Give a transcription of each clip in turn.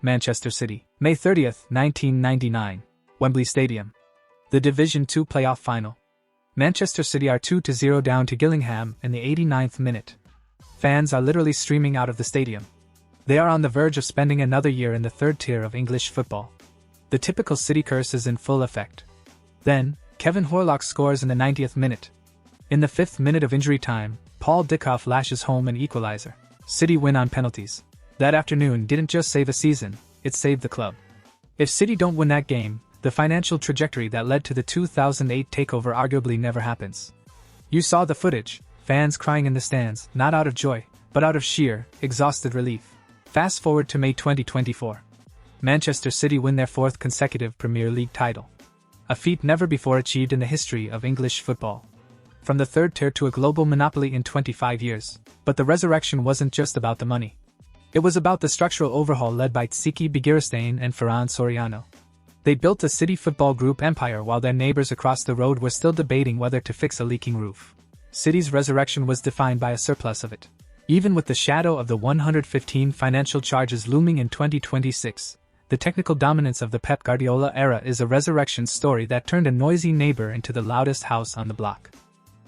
Manchester City, May 30, 1999. Wembley Stadium. The Division 2 playoff final. Manchester City are 2-0 down to Gillingham in the 89th minute. Fans are literally streaming out of the stadium. They are on the verge of spending another year in the third tier of English football. The typical City curse is in full effect. Then, Kevin Horlock scores in the 90th minute. In the 5th minute of injury time, Paul Dickoff lashes home an equalizer. City win on penalties. That afternoon didn't just save a season, it saved the club. If City don't win that game, the financial trajectory that led to the 2008 takeover arguably never happens. You saw the footage, fans crying in the stands, not out of joy, but out of sheer, exhausted relief. Fast forward to May 2024. Manchester City win their 4th consecutive Premier League title. A feat never before achieved in the history of English football. From the third tier to a global monopoly in 25 years. But the resurrection wasn't just about the money. It was about the structural overhaul led by Tsiki Begiristain and Ferran Soriano. They built a City Football Group empire while their neighbors across the road were still debating whether to fix a leaking roof. City's resurrection was defined by a surplus of it. Even with the shadow of the 115 financial charges looming in 2026, the technical dominance of the Pep Guardiola era is a resurrection story that turned a noisy neighbor into the loudest house on the block.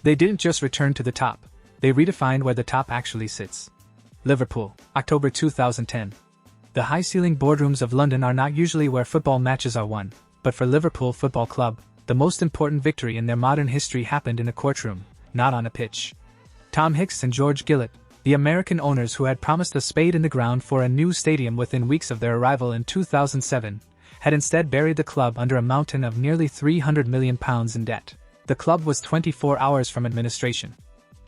They didn't just return to the top, they redefined where the top actually sits. Liverpool, October 2010. The high-ceiling boardrooms of London are not usually where football matches are won, but for Liverpool Football Club, the most important victory in their modern history happened in a courtroom, not on a pitch. Tom Hicks and George Gillett, the American owners who had promised a spade in the ground for a new stadium within weeks of their arrival in 2007, had instead buried the club under a mountain of nearly £300 million in debt. The club was 24 hours from administration.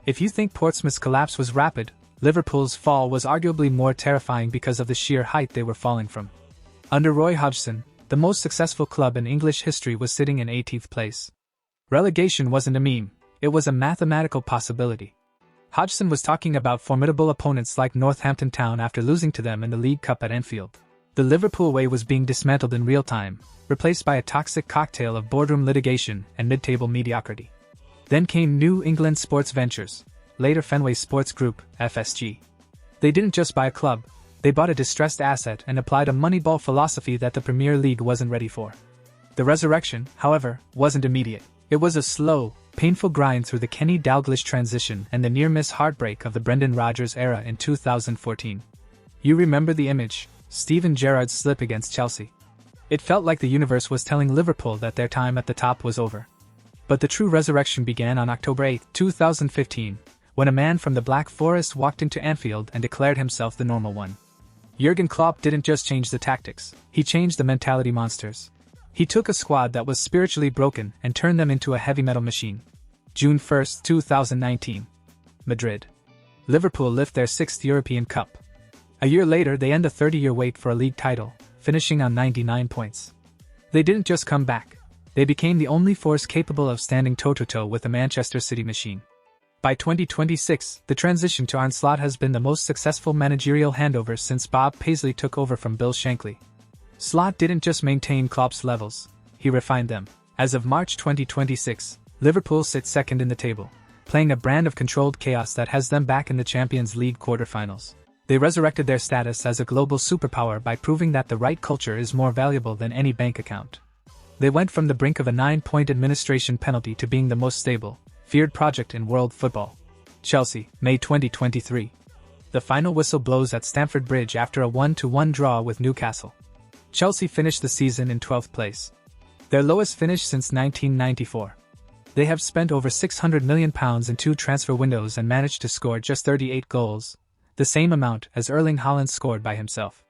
If you think Portsmouth's collapse was rapid, Liverpool's fall was arguably more terrifying because of the sheer height they were falling from. Under Roy Hodgson, the most successful club in English history was sitting in 18th place. Relegation wasn't a meme, it was a mathematical possibility. Hodgson was talking about formidable opponents like Northampton Town after losing to them in the League Cup at Anfield. The Liverpool way was being dismantled in real time, replaced by a toxic cocktail of boardroom litigation and mid-table mediocrity. Then came New England Sports Ventures, later Fenway Sports Group, FSG. They didn't just buy a club, they bought a distressed asset and applied a Moneyball philosophy that the Premier League wasn't ready for. The resurrection, however, wasn't immediate. It was a slow, painful grind through the Kenny Dalglish transition and the near-miss heartbreak of the Brendan Rodgers era in 2014. You remember the image, Steven Gerrard's slip against Chelsea. It felt like the universe was telling Liverpool that their time at the top was over. But the true resurrection began on October 8, 2015, when a man from the Black Forest walked into Anfield and declared himself the normal one. Jurgen Klopp didn't just change the tactics, he changed the mentality monsters. He took a squad that was spiritually broken and turned them into a heavy metal machine. June 1, 2019. Madrid. Liverpool lift their 6th European Cup. A year later they end a 30-year wait for a league title, finishing on 99 points. They didn't just come back, they became the only force capable of standing toe-to-toe with the Manchester City machine. By 2026, the transition to Arne Slot has been the most successful managerial handover since Bob Paisley took over from Bill Shankly. Slot didn't just maintain Klopp's levels, he refined them. As of March 2026, Liverpool sits second in the table, playing a brand of controlled chaos that has them back in the Champions League quarterfinals. They resurrected their status as a global superpower by proving that the right culture is more valuable than any bank account. They went from the brink of a 9-point administration penalty to being the most stable, feared project in world football. Chelsea, May 2023. The final whistle blows at Stamford Bridge after a 1-1 draw with Newcastle. Chelsea finished the season in 12th place. Their lowest finish since 1994. They have spent over £600 million in 2 transfer windows and managed to score just 38 goals, the same amount as Erling Haaland scored by himself.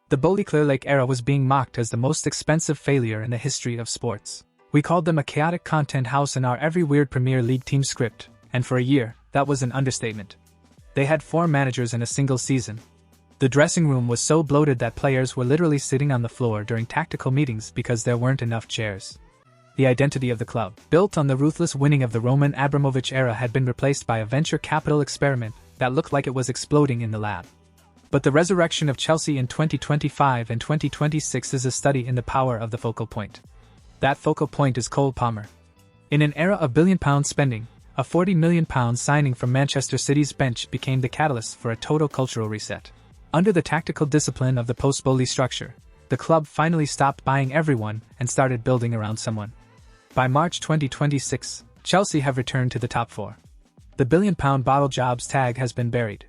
The Bully Clear Lake era was being mocked as the most expensive failure in the history of sports. We called them a chaotic content house in our every weird Premier League team script, and for a year, that was an understatement. They had 4 managers in a single season. The dressing room was so bloated that players were literally sitting on the floor during tactical meetings because there weren't enough chairs. The identity of the club, built on the ruthless winning of the Roman Abramovich era, had been replaced by a venture capital experiment that looked like it was exploding in the lab. But the resurrection of Chelsea in 2025 and 2026 is a study in the power of the focal point. That focal point is Cole Palmer. In an era of billion-pound spending, a £40 million signing from Manchester City's bench became the catalyst for a total cultural reset. Under the tactical discipline of the post-Bowley structure, the club finally stopped buying everyone and started building around someone. By March 2026, Chelsea have returned to the top four. The billion-pound bottle jobs tag has been buried.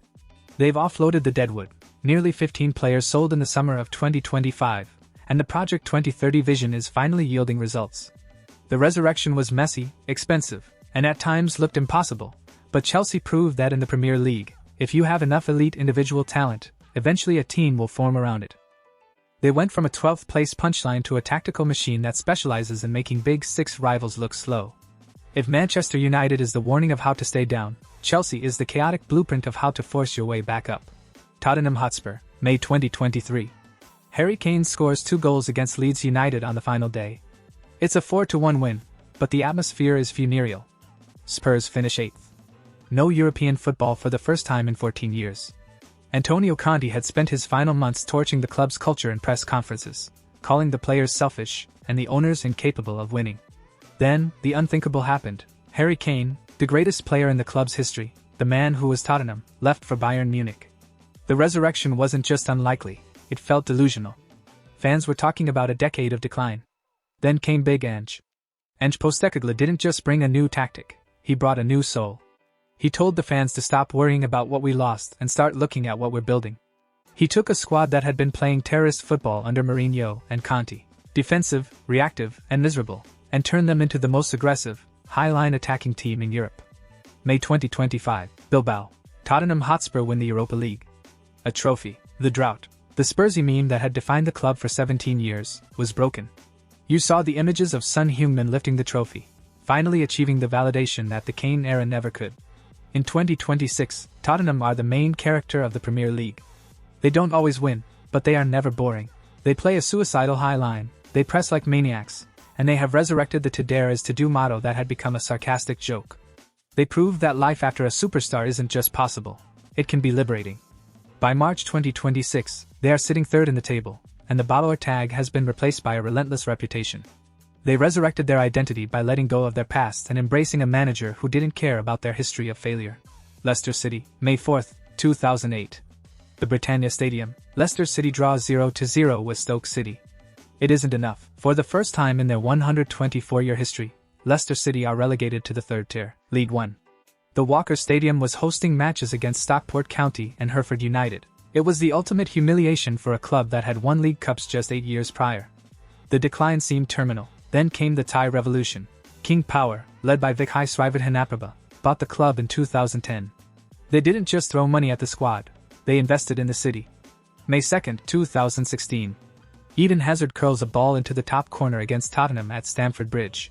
They've offloaded the deadwood, nearly 15 players sold in the summer of 2025, and the Project 2030 vision is finally yielding results. The resurrection was messy, expensive, and at times looked impossible, but Chelsea proved that in the Premier League, if you have enough elite individual talent, eventually a team will form around it. They went from a 12th place punchline to a tactical machine that specializes in making Big Six rivals look slow. If Manchester United is the warning of how to stay down, Chelsea is the chaotic blueprint of how to force your way back up. Tottenham Hotspur, May 2023. Harry Kane scores 2 goals against Leeds United on the final day. It's a 4-1 win, but the atmosphere is funereal. Spurs finish 8th. No European football for the first time in 14 years. Antonio Conte had spent his final months torching the club's culture in press conferences, calling the players selfish and the owners incapable of winning. Then, the unthinkable happened. Harry Kane, the greatest player in the club's history, the man who was Tottenham, left for Bayern Munich. The resurrection wasn't just unlikely, it felt delusional. Fans were talking about a decade of decline. Then came Big Ange. Ange Postecoglou didn't just bring a new tactic, he brought a new soul. He told the fans to stop worrying about what we lost and start looking at what we're building. He took a squad that had been playing terrorist football under Mourinho and Conte, defensive, reactive, and miserable, and turned them into the most aggressive, high-line attacking team in Europe. May 2025, Bilbao. Tottenham Hotspur win the Europa League. A trophy, the drought, the Spursy meme that had defined the club for 17 years, was broken. You saw the images of Son Heung-min lifting the trophy, finally achieving the validation that the Kane era never could. In 2026, Tottenham are the main character of the Premier League. They don't always win, but they are never boring. They play a suicidal high line, they press like maniacs, and they have resurrected the "to dare is to do" motto that had become a sarcastic joke. They prove that life after a superstar isn't just possible, it can be liberating. By March 2026, they are sitting third in the table, and the bottler tag has been replaced by a relentless reputation. They resurrected their identity by letting go of their past and embracing a manager who didn't care about their history of failure. Leicester City, May 4, 2008. The Britannia Stadium, Leicester City draws 0-0 with Stoke City. It isn't enough. For the first time in their 124-year history, Leicester City are relegated to the third tier, League One. The Walker Stadium was hosting matches against Stockport County and Hereford United. It was the ultimate humiliation for a club that had won League Cups just 8 years prior. The decline seemed terminal. Then came the Thai Revolution. King Power, led by Vikhai Srivaddhanaprabha, bought the club in 2010. They didn't just throw money at the squad, they invested in the city. May 2, 2016. Eden Hazard curls a ball into the top corner against Tottenham at Stamford Bridge.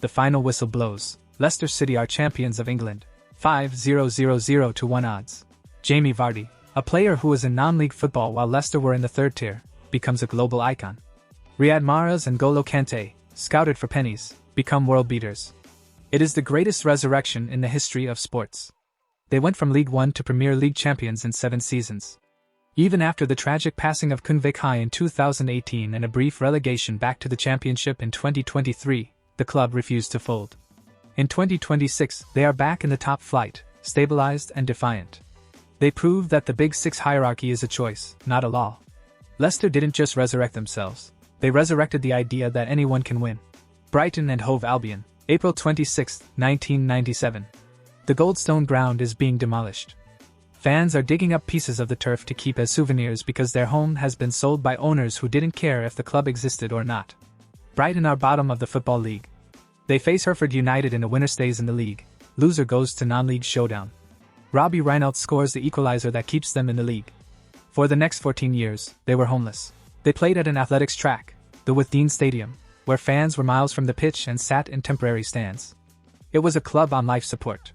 The final whistle blows. Leicester City are champions of England. 5-0-0-0 to 1 odds. Jamie Vardy, a player who was in non-league football while Leicester were in the third tier, becomes a global icon. Riyad Mahrez and N'Golo Kante, scouted for pennies, become world beaters. It is the greatest resurrection in the history of sports. They went from League One to Premier League champions in 7 seasons. Even after the tragic passing of Kun Vikhai in 2018 and a brief relegation back to the Championship in 2023, the club refused to fold. In 2026, they are back in the top flight, stabilized and defiant. They prove that the Big Six hierarchy is a choice, not a law. Leicester didn't just resurrect themselves. They resurrected the idea that anyone can win. Brighton and Hove Albion, April 26, 1997. The Goldstone ground is being demolished. Fans are digging up pieces of the turf to keep as souvenirs because their home has been sold by owners who didn't care if the club existed or not. Brighton are bottom of the Football League. They face Hereford United and the winner stays in the league. Loser goes to non-league showdown. Robbie Reynolds scores the equalizer that keeps them in the league. For the next 14 years, they were homeless. They played at an athletics track, the Withdean Stadium, where fans were miles from the pitch and sat in temporary stands. It was a club on life support.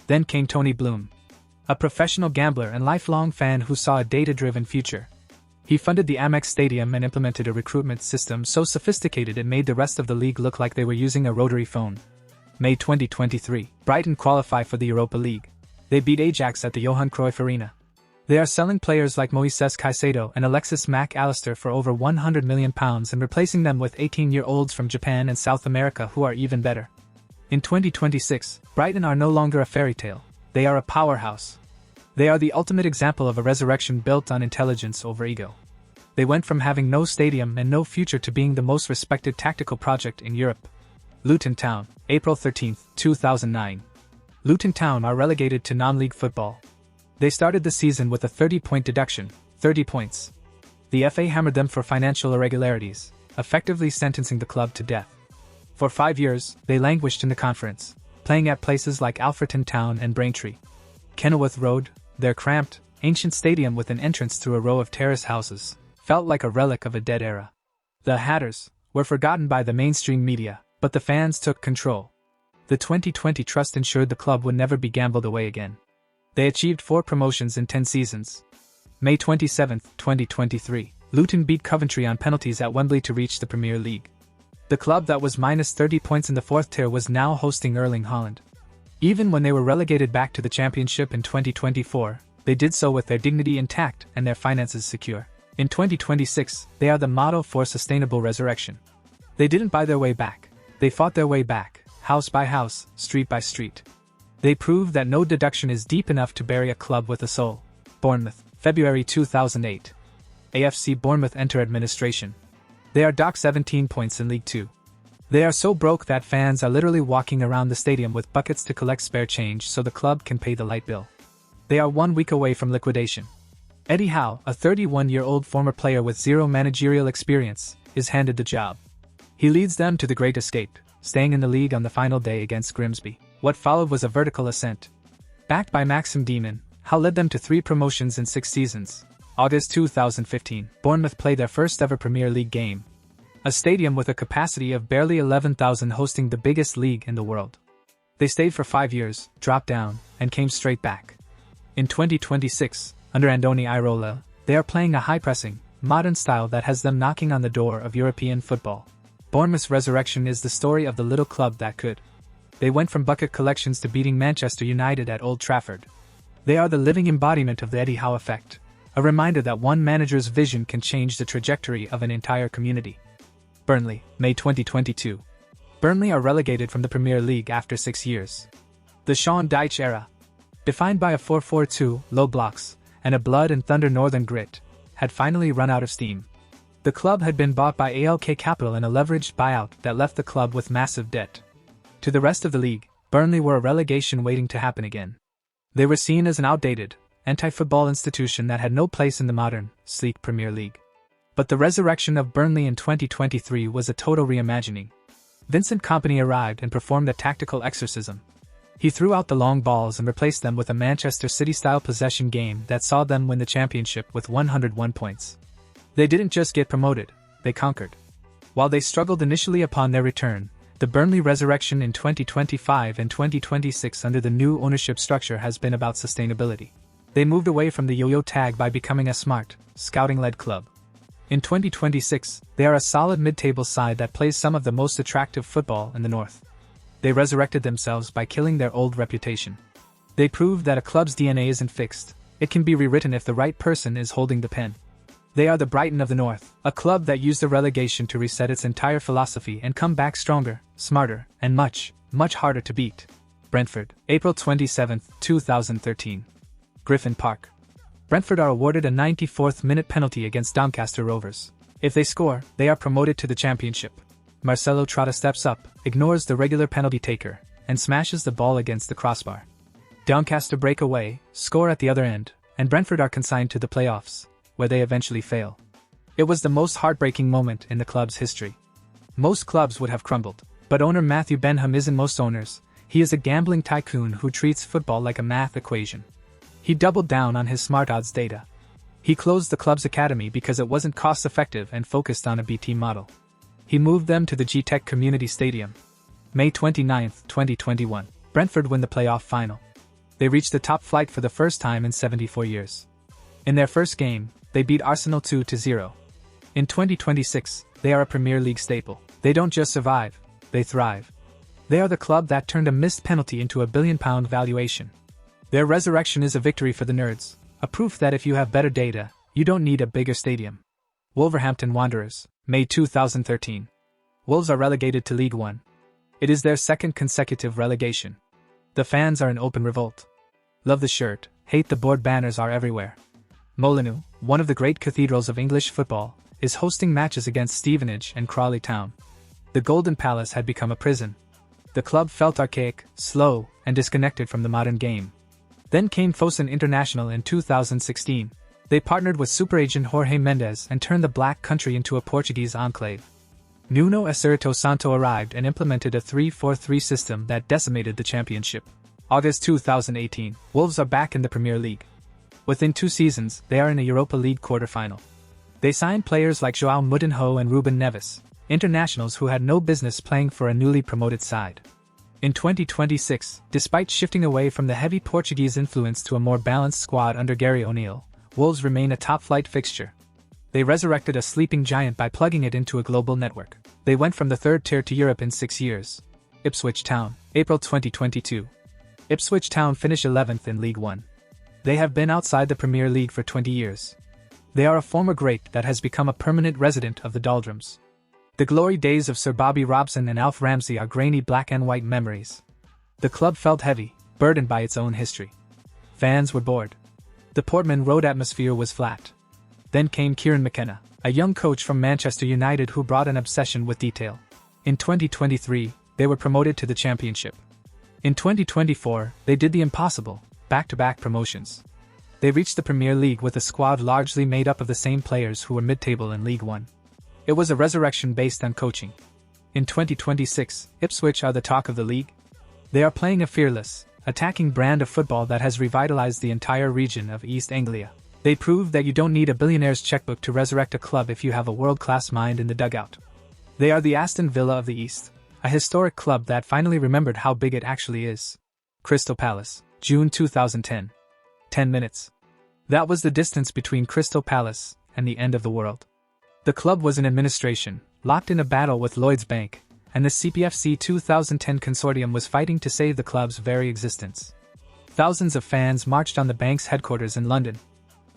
Then came Tony Bloom, a professional gambler and lifelong fan who saw a data-driven future. He funded the Amex Stadium and implemented a recruitment system so sophisticated it made the rest of the league look like they were using a rotary phone. May 2023, Brighton qualify for the Europa League. They beat Ajax at the Johan Cruyff Arena. They are selling players like Moises Caicedo and Alexis Mac Allister for over £100 million and replacing them with 18-year-olds from Japan and South America who are even better. In 2026, Brighton are no longer a fairy tale. They are a powerhouse. They are the ultimate example of a resurrection built on intelligence over ego. They went from having no stadium and no future to being the most respected tactical project in Europe. Luton Town, April 13, 2009. Luton Town are relegated to non-league football. They started the season with a 30-point deduction, 30 points. The FA hammered them for financial irregularities, effectively sentencing the club to death. For 5 years, they languished in the conference, playing at places like Wolverhampton Town and Braintree. Kenilworth Road, their cramped, ancient stadium with an entrance through a row of terrace houses, felt like a relic of a dead era. The Hatters were forgotten by the mainstream media, but the fans took control. The 2020 trust ensured the club would never be gambled away again. They achieved 4 promotions in 10 seasons. May 27, 2023, Luton beat Coventry on penalties at Wembley to reach the Premier League. The club that was minus 30 points in the 4th tier was now hosting Erling Haaland. Even when they were relegated back to the Championship in 2024, they did so with their dignity intact and their finances secure. In 2026, they are the model for sustainable resurrection. They didn't buy their way back. They fought their way back, house by house, street by street. They proved that no deduction is deep enough to bury a club with a soul. Bournemouth, February 2008. AFC Bournemouth enter administration. They are docked 17 points in League 2. They are so broke that fans are literally walking around the stadium with buckets to collect spare change so the club can pay the light bill. They are 1 week away from liquidation. Eddie Howe, a 31-year-old former player with 0 managerial experience, is handed the job. He leads them to the great escape, staying in the league on the final day against Grimsby. What followed was a vertical ascent. Backed by Maxim Demon, Howe led them to 3 promotions in 6 seasons. August 2015, Bournemouth played their first ever Premier League game. A stadium with a capacity of barely 11,000 hosting the biggest league in the world. They stayed for 5 years, dropped down, and came straight back. In 2026, under Andoni Iraola, they are playing a high-pressing, modern style that has them knocking on the door of European football. Bournemouth's resurrection is the story of the little club that could. They went from bucket collections to beating Manchester United at Old Trafford. They are the living embodiment of the Eddie Howe effect, a reminder that one manager's vision can change the trajectory of an entire community. Burnley, May 2022. Burnley are relegated from the Premier League after 6 years. The Sean Dyche era, defined by a 4-4-2, low blocks, and a blood and thunder northern grit, had finally run out of steam. The club had been bought by ALK Capital in a leveraged buyout that left the club with massive debt. To the rest of the league, Burnley were a relegation waiting to happen again. They were seen as an outdated, anti-football institution that had no place in the modern, sleek Premier League. But the resurrection of Burnley in 2023 was a total reimagining. Vincent Kompany arrived and performed a tactical exorcism. He threw out the long balls and replaced them with a Manchester City-style possession game that saw them win the championship with 101 points. They didn't just get promoted, they conquered. While they struggled initially upon their return, the Burnley resurrection in 2025 and 2026 under the new ownership structure has been about sustainability. They moved away from the yo-yo tag by becoming a smart, scouting-led club. In 2026, they are a solid mid-table side that plays some of the most attractive football in the North. They resurrected themselves by killing their old reputation. They proved that a club's DNA isn't fixed, it can be rewritten if the right person is holding the pen. They are the Brighton of the North, a club that used the relegation to reset its entire philosophy and come back stronger, smarter, and much, much harder to beat. Brentford, April 27, 2013. Griffin Park. Brentford are awarded a 94th-minute penalty against Doncaster Rovers. If they score, they are promoted to the Championship. Marcelo Trotta steps up, ignores the regular penalty taker, and smashes the ball against the crossbar. Doncaster break away, score at the other end, and Brentford are consigned to the playoffs, where they eventually fail. It was the most heartbreaking moment in the club's history. Most clubs would have crumbled, but owner Matthew Benham isn't most owners. He is a gambling tycoon who treats football like a math equation. He doubled down on his smart odds data. He closed the club's academy because it wasn't cost-effective and focused on a BT model. He moved them to the G-Tech Community Stadium. May 29, 2021. Brentford win the playoff final. They reached the top flight for the first time in 74 years. In their first game, they beat Arsenal 2-0. In 2026, they are a Premier League staple. They don't just survive, they thrive. They are the club that turned a missed penalty into a £1 billion valuation. Their resurrection is a victory for the nerds, a proof that if you have better data, you don't need a bigger stadium. Wolverhampton Wanderers, May 2013. Wolves are relegated to League One. It is their second consecutive relegation. The fans are in open revolt. Love the shirt, hate the board banners are everywhere. Molineux, one of the great cathedrals of English football, is hosting matches against Stevenage and Crawley Town. The Golden Palace had become a prison. The club felt archaic, slow, and disconnected from the modern game. Then came Fosun International in 2016. They partnered with superagent Jorge Mendes and turned the Black Country into a Portuguese enclave. Nuno Espirito Santo arrived and implemented a 3-4-3 system that decimated the championship. August 2018, Wolves are back in the Premier League. Within 2 seasons, they are in a Europa League quarter-final. They signed players like João Moutinho and Ruben Neves, internationals who had no business playing for a newly promoted side. In 2026, despite shifting away from the heavy Portuguese influence to a more balanced squad under Gary O'Neill, Wolves remain a top-flight fixture. They resurrected a sleeping giant by plugging it into a global network. They went from the 3rd tier to Europe in 6 years. Ipswich Town, April 2022. Ipswich Town finish 11th in League One. They have been outside the Premier League for 20 years. They are a former great that has become a permanent resident of the doldrums. The glory days of Sir Bobby Robson and Alf Ramsey are grainy black and white memories. The club felt heavy, burdened by its own history. Fans were bored. The Portman Road atmosphere was flat. Then came Kieran McKenna, a young coach from Manchester United who brought an obsession with detail. In 2023, they were promoted to the Championship. In 2024, they did the impossible, back-to-back promotions. They reached the Premier League with a squad largely made up of the same players who were mid-table in League One. It was a resurrection based on coaching. In 2026, Ipswich are the talk of the league. They are playing a fearless, attacking brand of football that has revitalized the entire region of East Anglia. They prove that you don't need a billionaire's checkbook to resurrect a club if you have a world-class mind in the dugout. They are the Aston Villa of the East, a historic club that finally remembered how big it actually is. Crystal Palace, June 2010. 10 minutes. That was the distance between Crystal Palace and the end of the world. The club was in administration, locked in a battle with Lloyds Bank, and the CPFC 2010 consortium was fighting to save the club's very existence. Thousands of fans marched on the bank's headquarters in London.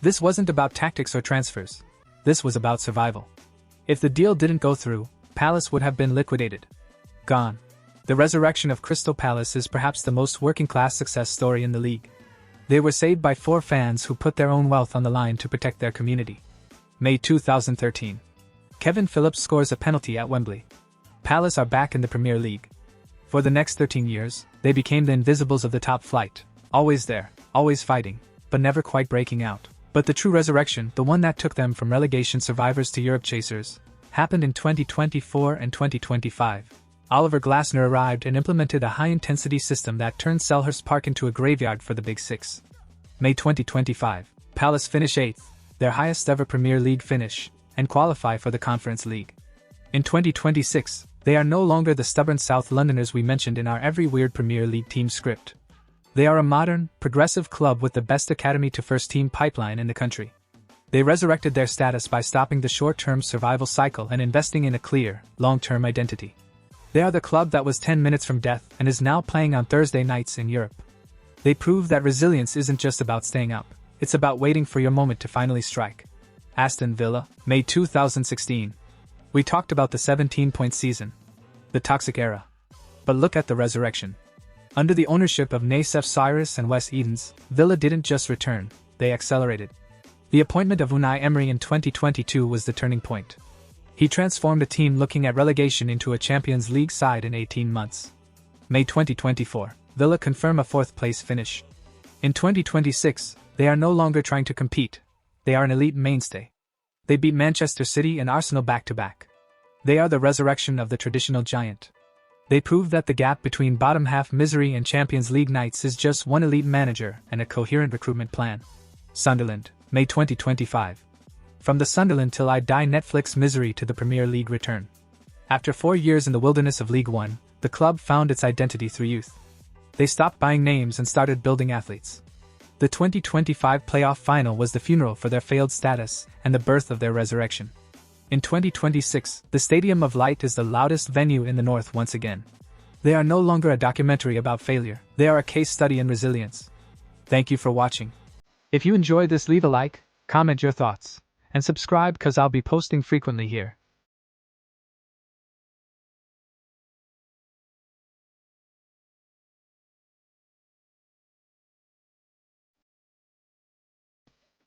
This wasn't about tactics or transfers. This was about survival. If the deal didn't go through, Palace would have been liquidated. Gone. The resurrection of Crystal Palace is perhaps the most working-class success story in the league. They were saved by 4 fans who put their own wealth on the line to protect their community. May 2013. Kevin Phillips scores a penalty at Wembley. Palace are back in the Premier League. For the next 13 years, they became the invisibles of the top flight, always there, always fighting, but never quite breaking out. But the true resurrection, the one that took them from relegation survivors to Europe chasers, happened in 2024 and 2025. Oliver Glasner arrived and implemented a high-intensity system that turned Selhurst Park into a graveyard for the Big Six. May 2025. Palace finish 8th, their highest-ever Premier League finish, and qualify for the Conference League. In 2026, they are no longer the stubborn South Londoners we mentioned in our Every Weird Premier League team script. They are a modern, progressive club with the best academy to first-team pipeline in the country. They resurrected their status by stopping the short-term survival cycle and investing in a clear, long-term identity. They are the club that was 10 minutes from death and is now playing on Thursday nights in Europe. They prove that resilience isn't just about staying up, it's about waiting for your moment to finally strike. Aston Villa, May 2016. We talked about the 17-point season, the toxic era. But look at the resurrection. Under the ownership of Naisef Cyrus and Wes Edens, Villa didn't just return, they accelerated. The appointment of Unai Emery in 2022 was the turning point. He transformed a team looking at relegation into a Champions League side in 18 months. May 2024, Villa confirm a 4th-place finish. In 2026, they are no longer trying to compete. They are an elite mainstay. They beat Manchester City and Arsenal back-to-back. They are the resurrection of the traditional giant. They prove that the gap between bottom-half misery and Champions League nights is just one elite manager and a coherent recruitment plan. Sunderland, May 2025. From the Sunderland Till I Die Netflix misery to the Premier League return. After 4 years in the wilderness of League One, the club found its identity through youth. They stopped buying names and started building athletes. The 2025 playoff final was the funeral for their failed status and the birth of their resurrection. In 2026, the Stadium of Light is the loudest venue in the North once again. They are no longer a documentary about failure, they are a case study in resilience. Thank you for watching. If you enjoyed this, leave a like, comment your thoughts, and subscribe, cause I'll be posting frequently here.